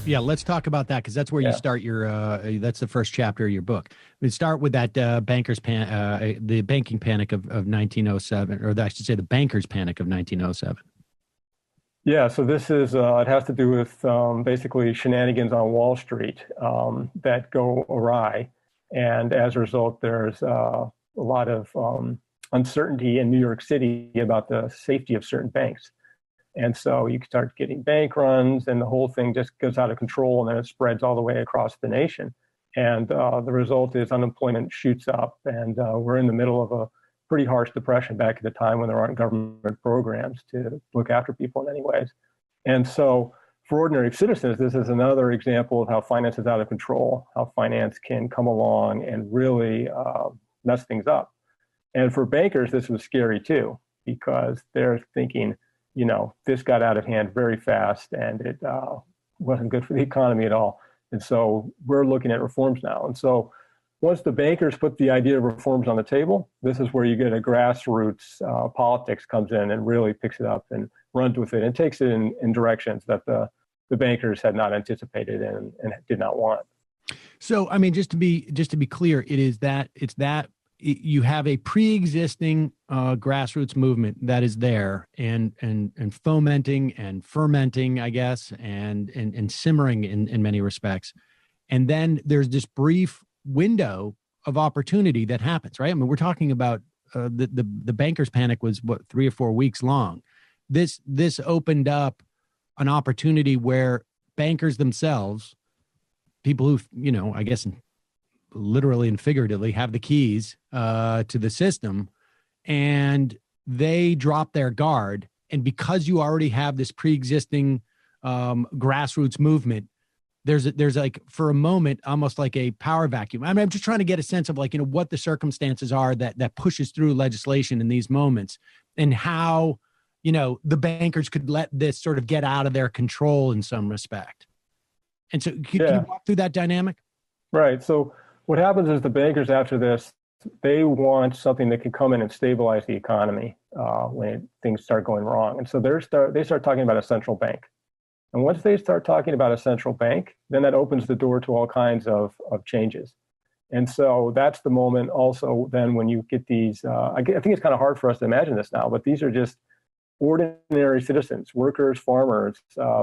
Yeah, let's talk about that because that's where you start your. That's the first chapter of your book. We start with that the banking panic of 1907, or I should say the bankers' panic of 1907. Yeah, so this is it has to do with basically shenanigans on Wall Street that go awry, and as a result, there's a lot of uncertainty in New York City about the safety of certain banks. And so you start getting bank runs, and the whole thing just goes out of control, and then it spreads all the way across the nation. And the result is unemployment shoots up, and we're in the middle of a pretty harsh depression back at the time when there aren't government programs to look after people in any ways. And so for ordinary citizens, this is another example of how finance is out of control, how finance can come along and really mess things up. And for bankers, this was scary too, because they're thinking, this got out of hand very fast, and it wasn't good for the economy at all. And so we're looking at reforms now. And so once the bankers put the idea of reforms on the table, this is where you get a grassroots politics comes in and really picks it up and runs with it and takes it in directions that the bankers had not anticipated and did not want. So, I mean, just to be clear, it's that you have a pre-existing grassroots movement that is there and fomenting and fermenting, I guess, and simmering in many respects. And then there's this brief window of opportunity that happens, right? I mean, we're talking about the bankers' panic was 3 or 4 weeks long. This opened up an opportunity where bankers themselves, people who, I guess literally and figuratively have the keys to the system, and they drop their guard. And because you already have this pre-existing grassroots movement, there's like, for a moment, almost like a power vacuum. I mean, I'm just trying to get a sense of what the circumstances are that pushes through legislation in these moments, and how, the bankers could let this sort of get out of their control in some respect. And so can you walk through that dynamic? Right. So what happens is the bankers after this, they want something that can come in and stabilize the economy when things start going wrong. And so they start talking about a central bank. And once they start talking about a central bank, then that opens the door to all kinds of changes. And so that's the moment also then when you get these, I think it's kind of hard for us to imagine this now, but these are just ordinary citizens, workers, farmers,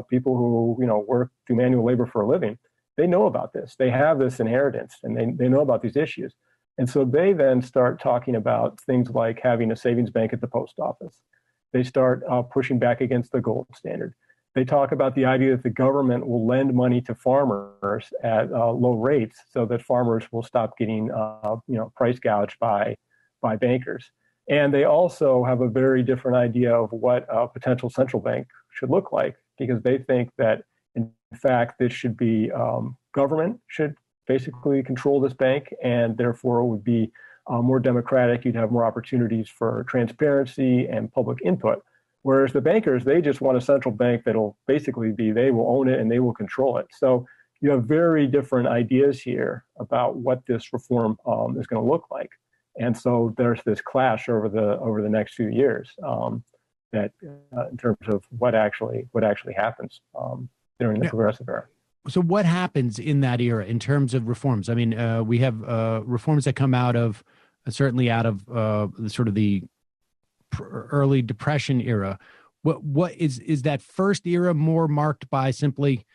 people who, work through manual labor for a living. They know about this. They have this inheritance, and they know about these issues. And so they then start talking about things like having a savings bank at the post office. They start pushing back against the gold standard. They talk about the idea that the government will lend money to farmers at low rates so that farmers will stop getting price gouged by bankers. And they also have a very different idea of what a potential central bank should look like, because they think that, in fact, this should be government should basically control this bank, and therefore it would be more democratic. You'd have more opportunities for transparency and public input. Whereas the bankers, they just want a central bank that'll basically they will own it and they will control it. So you have very different ideas here about what this reform is going to look like. And so there's this clash over the next few years that in terms of what actually happens during the progressive era. So what happens in that era in terms of reforms? I mean, we have reforms that come out of certainly out of sort of the early Depression era. What is that first era more marked by simply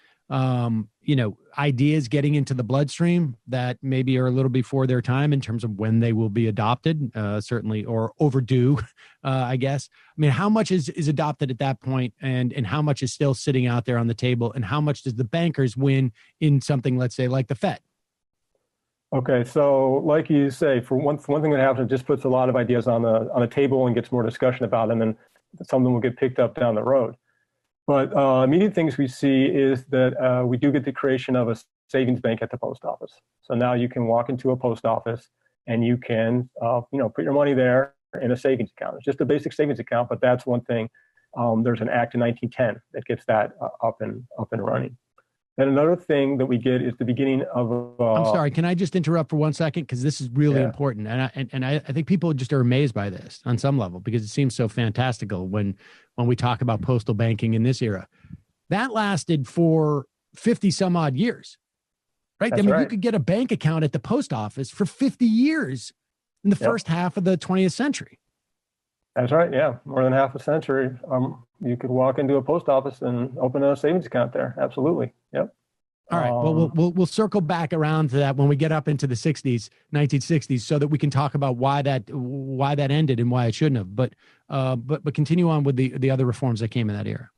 ideas getting into the bloodstream that maybe are a little before their time in terms of when they will be adopted, certainly, or overdue, I guess. I mean, how much is adopted at that point, and how much is still sitting out there on the table, and how much does the bankers win in something, let's say, like the Fed? Okay, so like you say, for one thing that happens, it just puts a lot of ideas on the table and gets more discussion about them, and some of them will get picked up down the road. But immediate things we see is that we do get the creation of a savings bank at the post office. So now you can walk into a post office and you can put your money there in a savings account. It's just a basic savings account, but that's one thing. There's an act in 1910 that gets that up and running. And another thing that we get is the beginning of. I'm sorry, can I just interrupt for 1 second, because this is really important, and I think people just are amazed by this on some level, because it seems so fantastical when we talk about postal banking in this era. That lasted for 50 some odd years, right? That's I mean, right. you could get a bank account at the post office for 50 years in the first half of the 20th century. That's right. Yeah. More than half a century. You could walk into a post office and open a savings account there. Absolutely. Yep. All right. Well, we'll circle back around to that when we get up into the 60s, 1960s, so that we can talk about why that ended and why it shouldn't have. But continue on with the other reforms that came in that era.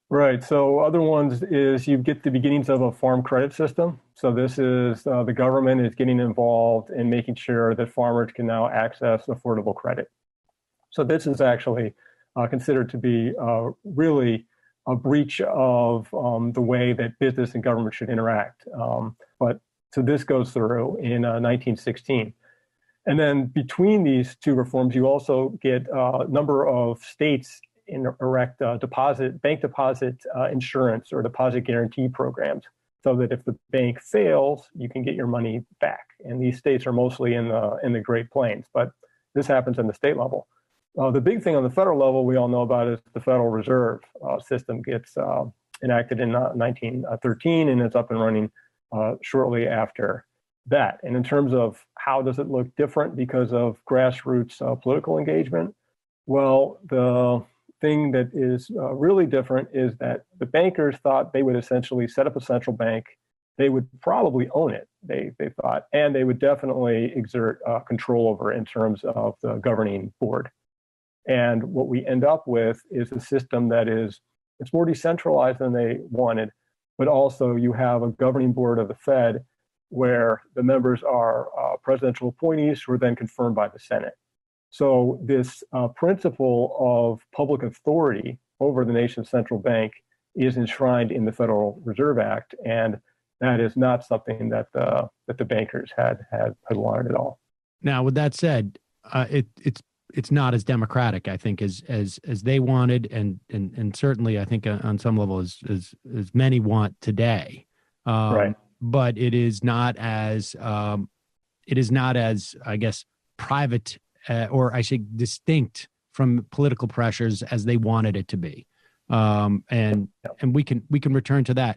Right. So other ones is you get the beginnings of a farm credit system. So this is the government is getting involved in making sure that farmers can now access affordable credit. So this is actually considered to be really a breach of the way that business and government should interact. So this goes through in 1916. And then between these two reforms, you also get a number of states erect bank deposit insurance or deposit guarantee programs, so that if the bank fails, you can get your money back. And these states are mostly in the Great Plains, but this happens in the state level. The big thing on the federal level we all know about is the Federal Reserve System gets enacted in 1913, and it's up and running shortly after that. And in terms of how does it look different because of grassroots political engagement, well, the thing that is really different is that the bankers thought they would essentially set up a central bank. They would probably own it, they thought, and they would definitely exert control over it in terms of the governing board. And what we end up with is a system that it's more decentralized than they wanted, but also you have a governing board of the Fed where the members are presidential appointees who are then confirmed by the Senate. So this principle of public authority over the nation's central bank is enshrined in the Federal Reserve Act, and that is not something that the bankers had wanted at all. Now, with that said, it's not as democratic, I think, as they wanted, and certainly I think on some level as many want today. Right. But it is not as I guess private or I should distinct from political pressures as they wanted it to be. And we can return to that.